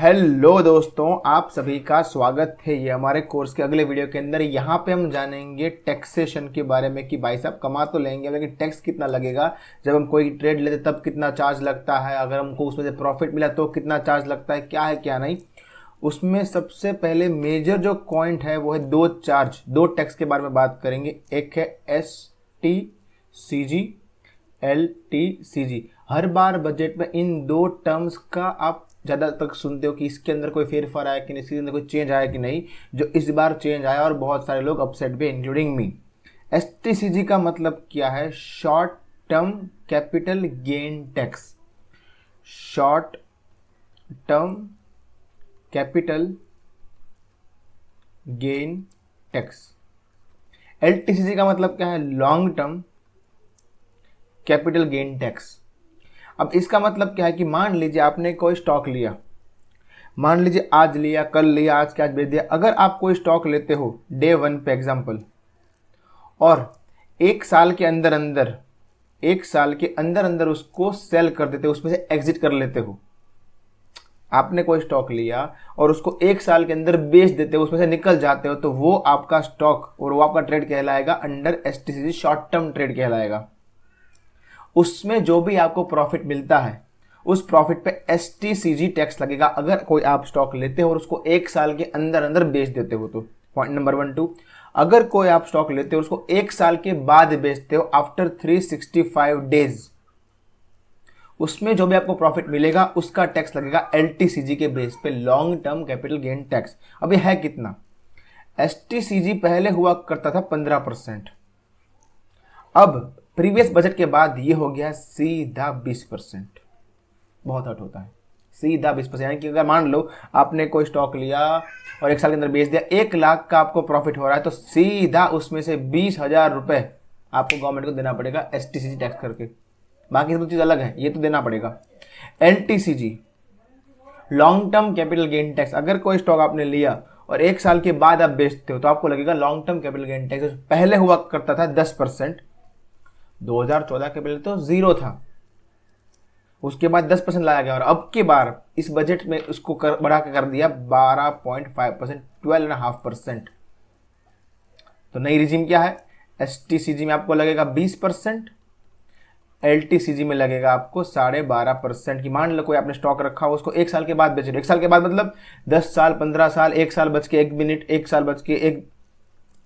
Hello दोस्तों, आप सभी का स्वागत है ये हमारे कोर्स के अगले वीडियो के अंदर। यहाँ पे हम जानेंगे टैक्सेशन के बारे में कि भाई साहब कमा तो लेंगे लेकिन टैक्स कितना लगेगा, जब हम कोई ट्रेड लेते तब कितना चार्ज लगता है, अगर हमको उसमें से प्रॉफिट मिला तो कितना चार्ज लगता है क्या नहीं। उसमें सबसे पहले मेजर जो पॉइंट है वो है दो टैक्स के बारे में बात करेंगे। एक है STCG, LTCG। हर बार बजट में इन दो टर्म्स का आप ज़्यादा तक सुनते हो कि इसके अंदर कोई फेरफार आया कि नहीं, इसके अंदर कोई चेंज आया कि नहीं। जो इस बार चेंज आया और बहुत सारे लोग अपसेट भी, इंक्लूडिंग मी। STCG का मतलब क्या है? Short term capital gain tax. Short term capital gain tax. LTCG का मतलब क्या है? Long term capital gain tax. अब इसका मतलब क्या है कि मान लीजिए आपने कोई स्टॉक लिया, मान लीजिए आज लिया, कल लिया, आज के आज बेच दिया। अगर आप कोई स्टॉक लेते हो डे 1 पे एग्जांपल, और एक साल के अंदर अंदर उसको सेल कर देते हो, उसमें से एग्जिट कर लेते हो। आपने कोई स्टॉक लिया और उसको एक साल के अंदर बेच देते हो, उसमें से निकल जाते हो, तो वो आपका स्टॉक और वो आपका ट्रेड कहलाएगा under STCG, short term trade कहलाएगा। उसमें जो भी आपको प्रॉफिट मिलता है उस प्रॉफिट पे STCG टैक्स लगेगा, अगर कोई आप स्टॉक लेते हो और उसको एक साल के अंदर अंदर बेच देते हो तो। पॉइंट नंबर 1 2, अगर कोई आप स्टॉक लेते हो उसको एक साल के बाद बेचते हो, आफ्टर 365 डेज, उसमें जो भी आपको प्रॉफिट मिलेगा उसका टैक्स लगेगा LTCG के बेस पे, long term capital gain tax. अब ये है कितना? STCG पहले हुआ करता था 15%, अब प्रीवियस बजट के बाद ये हो गया सीधा 20%। बहुत हट होता है, सीधा 20%। यानी कि अगर मान लो आपने कोई स्टॉक लिया और एक साल के अंदर बेच दिया, 1 लाख का आपको प्रॉफिट हो रहा है, तो सीधा उसमें से 20,000 रुपये आपको गवर्नमेंट को देना पड़ेगा STCG टैक्स करके। बाकी सब चीज़ अलग है, ये तो देना पड़ेगा। LTCG long term capital gain tax, अगर कोई स्टॉक आपने लिया और एक साल के बाद आप बेचते हो तो आपको लगेगा long term capital gain tax. पहले हुआ करता था 10%, 2014 के पहले तो 0 था, उसके बाद 10% लाया गया और अब की बार इस बजट में उसको बढ़ा के कर दिया 12.5%, 12.5%। तो नई रिजीम क्या है? STCG में आपको लगेगा 20%, LTCG में लगेगा आपको 12.5%। की मान लो कोई आपने स्टॉक रखा हो, उसको एक साल के बाद बेच रहे हो। एक साल के बाद मतलब 10 साल, 15 साल, एक साल बच के 1 मिनट, एक साल बच के 1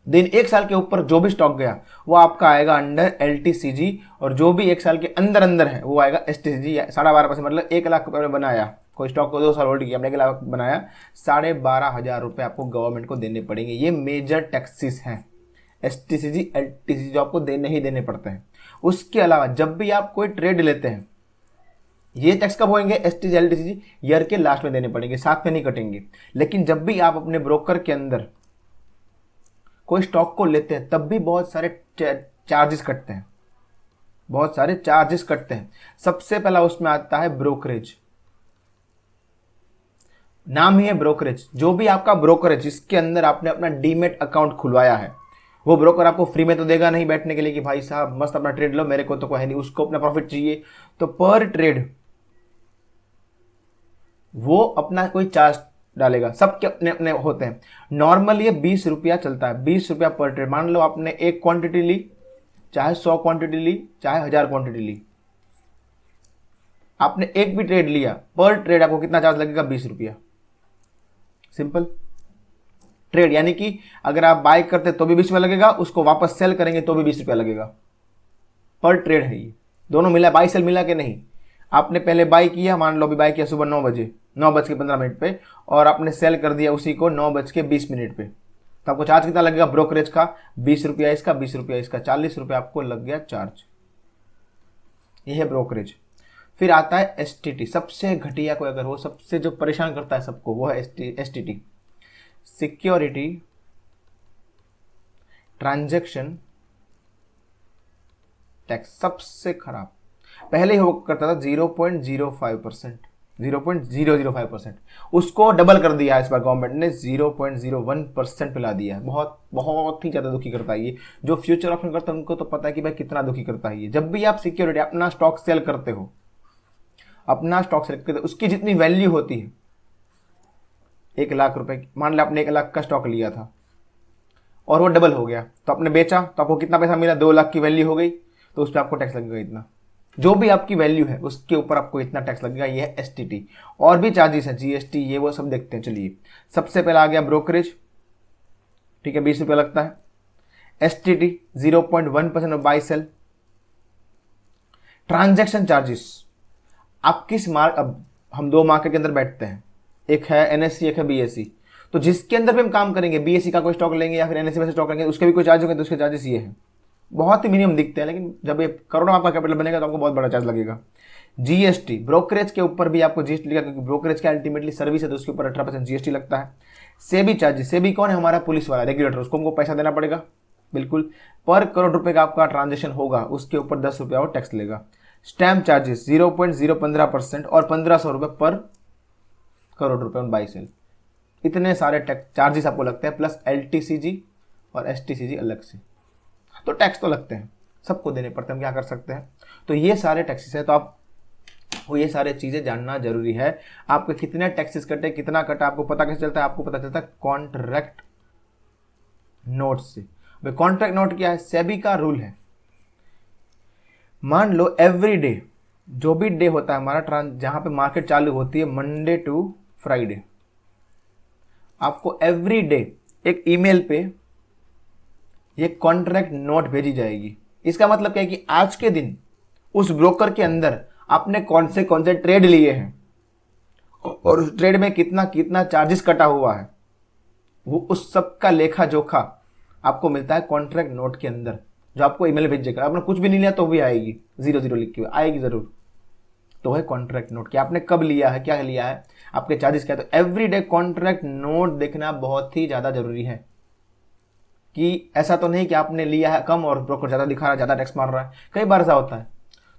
दिन, एक साल के ऊपर जो भी स्टॉक गया वो आपका आएगा अंडर LTCG, और जो भी एक साल के अंदर अंदर है वो आएगा STCG। 12.5%, मतलब 1 लाख रुपये बनाया, कोई स्टॉक को 2 साल होल्ड किया, हमने 1 लाख बनाया, 12,500 रुपये आपको गवर्नमेंट को देने पड़ेंगे। ये मेजर टैक्सेस हैं STCG, LTCG, जो आपको देने ही देने पड़ते हैं। उसके अलावा जब भी आप कोई ट्रेड लेते हैं, ये टैक्स कब होंगे? STCG, LTCG ईयर के लास्ट में देने पड़ेंगे, साथ में नहीं कटेंगे। लेकिन जब भी आप अपने ब्रोकर के अंदर कोई स्टॉक को लेते हैं तब भी बहुत सारे चार्जेस कटते हैं, बहुत सारे चार्जेस कटते हैं। सबसे पहला उसमें आता है ब्रोकरेज। नाम ही है ब्रोकरेज। जो भी आपका ब्रोकरेज जिसके अंदर आपने अपना डीमेट अकाउंट खुलवाया है, वो ब्रोकर आपको फ्री में तो देगा नहीं बैठने के लिए कि भाई साहब मस्त अपना ट्रेड लो, मेरे को तो कोई है नहीं, उसको अपना प्रॉफिट चाहिए। तो पर ट्रेड वो अपना कोई चार्ज डालेगा, सबके अपने अपने होते हैं। नॉर्मल ये 20 रुपया चलता है, 20 रुपया पर ट्रेड। मान लो आपने एक क्वांटिटी ली, चाहे 100 क्वांटिटी ली, चाहे 1000 क्वांटिटी ली, आपने एक भी ट्रेड लिया, पर ट्रेड आपको कितना चार्ज लगेगा? 20 रुपया। सिंपल ट्रेड, यानी कि अगर आप बाय करते तो भी 20 रुपया लगेगा, उसको वापस सेल करेंगे तो भी 20 रुपया लगेगा। पर ट्रेड है ये, दोनों मिला, बाई सेल मिला के नहीं। आपने पहले बाई किया, मान लो अभी बाई किया सुबह 9 बजे, 9:15 पे, और आपने सेल कर दिया उसी को 9:20 पे, तो आपको चार्ज कितना लगेगा ब्रोकरेज का? 20 रुपया इसका, 20 रुपया इसका, 40 रुपया आपको लग गया चार्ज। यह है ब्रोकरेज। फिर आता है STT। सबसे घटिया कोई अगर हो, सबसे जो परेशान करता है सबको, वो है STT, सिक्योरिटी ट्रांजैक्शन टैक्स। सबसे खराब। पहले ही हो करता था 0.05%, 0.005%, उसको डबल कर दिया है इस बार गवर्नमेंट ने, 0.01% पे ला दिया है। बहुत बहुत ही ज़्यादा दुखी करता है ये। जो फ्यूचर ऑप्शन करते हैं उनको तो पता है कि भाई कितना दुखी करता है ये। जब भी आप सिक्योरिटी अपना स्टॉक सेल करते हो, अपना स्टॉक सेल करते हो, उसकी जितनी वैल्यू होती है 1,00,000 मान लिया आपने 1,00,000 का स्टॉक लिया था और वो डबल हो गया, तो आपने बेचा तो आपको कितना पैसा मिला, 2,00,000 की वैल्यू हो गई, तो उस पर आपको टैक्स लगेगा इतना। जो भी आपकी वैल्यू है उसके ऊपर आपको इतना टैक्स लगेगा। ये है STT। और भी चार्जेस है, GST, ये वो सब देखते हैं। चलिए, सबसे पहला आ गया ब्रोकरेज, ठीक है, 20 रुपये लगता है। STT 0.1% of buy sell. Transaction charges, आप किस मार्क, अब हम 2 मार्केट के अंदर बैठते हैं, एक है NSE, एक है BSE, तो जिसके अंदर भी हम काम करेंगे, BSE का कोई स्टॉक लेंगे या फिर NSE में से स्टॉक लेंगे, उसके भी कोई चार्ज होंगे, तो उसके चार्जेस ये हैं। बहुत ही मिनिमम दिखते हैं, लेकिन जब ये करोड़ों आपका कैपिटल बनेगा तो आपको बहुत बड़ा चार्ज लगेगा। GST, ब्रोकरेज के ऊपर भी आपको GST लगेगा, क्योंकि ब्रोकरेज का अल्टीमेटली सर्विस है, तो उसके ऊपर 18% GST लगता है। सेबी चार्जेस, सेबी कौन है, हमारा पुलिस वाला रेगुलेटर, उसको हमको पैसा देना पड़ेगा, बिल्कुल। पर करोड़ रुपए का आपका ट्रांजेक्शन होगा उसके ऊपर 10 रुपया और टैक्स लेगा। स्टैम्प चार्जेस 0.015% और 1,500 रुपये पर करोड़ रुपए ऑन बाई सेल। इतने सारे टैक्स चार्जेस आपको लगते हैं, प्लस LTCG और STCG अलग से, तो टैक्स तो लगते हैं, सबको देने पड़ते हैं, हम क्या कर सकते हैं। तो ये सारे टैक्सेस है, तो आपको ये सारे चीज़ें जानना जरूरी है। आपके कितने टैक्सेस कटे, कितना कटा, आपको पता कैसे चलता है, आपको पता चलता है कॉन्ट्रैक्ट नोट से। भाई कॉन्ट्रैक्ट नोट क्या है, सेबी का रूल है, मान लो एवरी डे, जो भी डे होता है हमारा जहां पे मार्केट चालू होती है, मंडे टू फ्राइडे, आपको एवरी डे एक ईमेल पे ये कॉन्ट्रैक्ट नोट भेजी जाएगी। इसका मतलब क्या है कि आज के दिन उस ब्रोकर के अंदर आपने कौन से ट्रेड लिए हैं और उस ट्रेड में कितना कितना चार्जेस कटा हुआ है, वो उस सब का लेखा जोखा आपको मिलता है कॉन्ट्रैक्ट नोट के अंदर, जो आपको ईमेल भेजेगा। आपने कुछ भी नहीं लिया तो भी आएगी, 00 लिखी हुई आएगी जरूर। तो है कॉन्ट्रैक्ट नोट कि आपने कब लिया है, क्या लिया है, आपके चार्जेस क्या है। तो एवरीडे कॉन्ट्रैक्ट नोट देखना बहुत ही ज्यादा जरूरी है, कि ऐसा तो नहीं कि आपने लिया है कम और ब्रोकर ज्यादा दिखा रहा है, ज्यादा टैक्स मार रहा है, कई बार ऐसा होता है।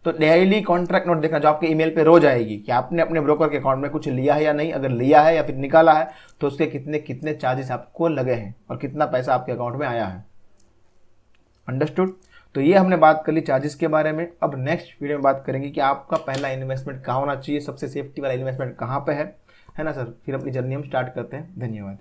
तो डेली कॉन्ट्रैक्ट नोट देखना, जो आपके ईमेल पे रोज आएगी, कि आपने अपने ब्रोकर के अकाउंट में कुछ लिया है या नहीं, अगर लिया है या फिर निकाला है तो उसके कितने कितने चार्जेस आपको लगे हैं और कितना पैसा आपके अकाउंट में आया है। अंडरस्टूड। तो ये हमने बात कर ली चार्जेस के बारे में। अब नेक्स्ट वीडियो में बात करेंगे कि आपका पहला इन्वेस्टमेंट कहाँ होना चाहिए, सबसे सेफ्टी वाला इन्वेस्टमेंट कहाँ पे है ना सर। फिर अपनी जर्नी हम स्टार्ट करते हैं। धन्यवाद।